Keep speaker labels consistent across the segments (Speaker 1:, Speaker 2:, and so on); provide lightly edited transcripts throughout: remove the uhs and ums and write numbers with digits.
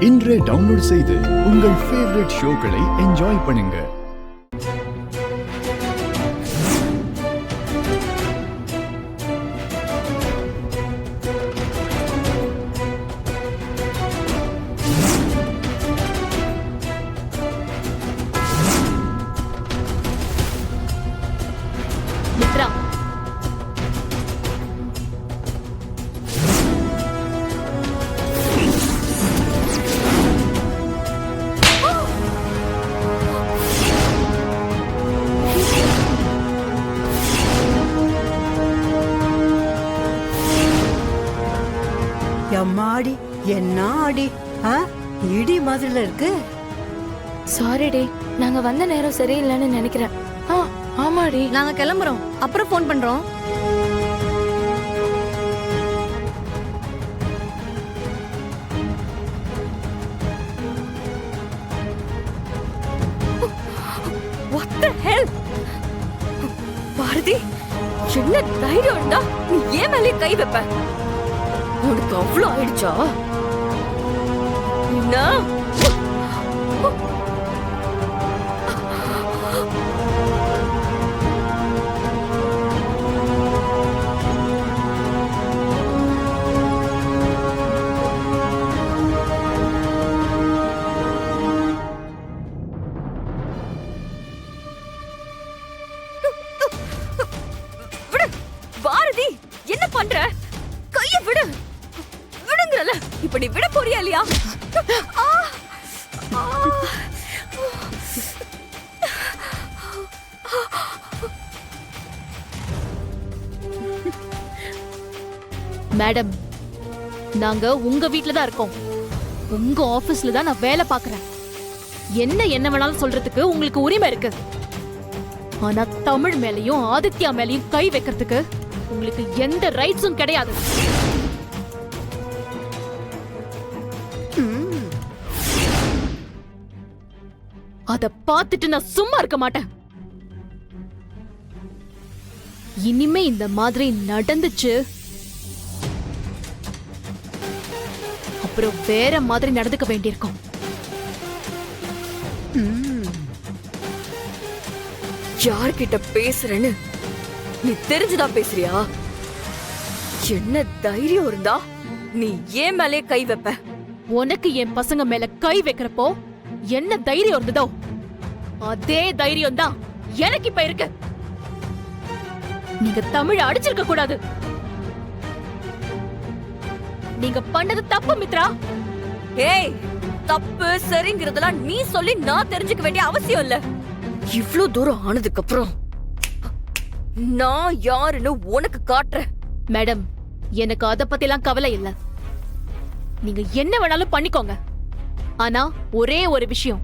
Speaker 1: இன்றே டவுன்லோட் செய்து உங்கள் ஃபேவரட் ஷோக்களை என்ஜாய் பண்ணுங்க.
Speaker 2: மித்ரா,
Speaker 3: எம்மாடி என்ன ஆடி இடி மாதிரில இருக்கு.
Speaker 2: சாரி டி, நாங்க வந்த நேரம் சரியில்லைன்னு நினைக்கிறேன். ஆமாடி,
Speaker 4: நாங்க கிளம்புறோம், அப்புறம் ஃபோன் பண்றோம்.
Speaker 2: What the hell? பாரதி, என்ன தைரியம் இருந்தா நீ ஏன் மேலே கை வைப்ப? உனக்கு அவ்வளவு ஆயிடுச்சா? என்ன? பாரதி, என்ன பண்ற? கைய விடு. விடுங்கறல. இப்ப நீ விட போறியா இல்லையா? மேடம், நாங்க உங்க வீட்ல தான் இருக்கோம். உங்க ஆபீஸ்ல தான் நான் வேலை பார்க்கறேன். என்ன வேணாலும் சொல்றதுக்கு உங்களுக்கு உரிமை இருக்கு. ஆனா தமிழ் மேலயும் ஆதித்யா மேலயும் கை வைக்கிறதுக்கு உங்களுக்கு எந்த ரைட்ஸும் கிடையாது. அத பார்த்துட்டு நான் சும்மா இருக்க மாட்டேன். இனிமே இந்த மாதிரி நடந்துச்சு அப்புறம் வேற மாதிரி நடந்துக்க வேண்டியிருக்கும். யார்கிட்ட பேசுறேன்னு நீ தெரிஞ்சுதான் பேசுறியா? என்ன தைரியம் இருந்தா நீ ஏன் மேலே கை வைப்ப? உனக்கு என் பசங்க மேல கை வைக்கிறப்போ என்ன தைரியம் இருந்ததோ அதே தைரியம் தான் எனக்கு இப்ப இருக்கு. நீங்க தமிழ் அடிச்சிருக்க கூடாது. நீங்க பண்ணது தப்பு மித்ரா. ஏய், தப்பு சரிங்கிறதெல்லாம் நீ சொல்லி நான் தெரிஞ்சுக்க வேண்டிய அவசியம் இல்ல. இவ்ளோ தூரம் ஆனதுக்கு அப்புறம் நான் யாருன்னு உனக்கு காட்டுறேன். மேடம், எனக்கு அத பத்திலாம் கவலை இல்ல. நீங்க என்ன வேணாலும் பண்ணிக்கோங்க. ஆனா ஒரே ஒரு விஷயம்,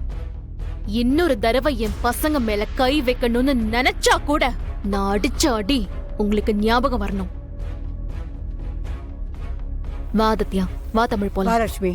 Speaker 2: இன்னொரு தடவை என் பசங்க மேல கை வைக்கணும்னு நினைச்சா கூட நான் அடிச்ச அடி உங்களுக்கு ஞாபகம் வரணும். வா ஆதித்யா, வா தமிழ் போலாம்.
Speaker 3: லட்சுமி,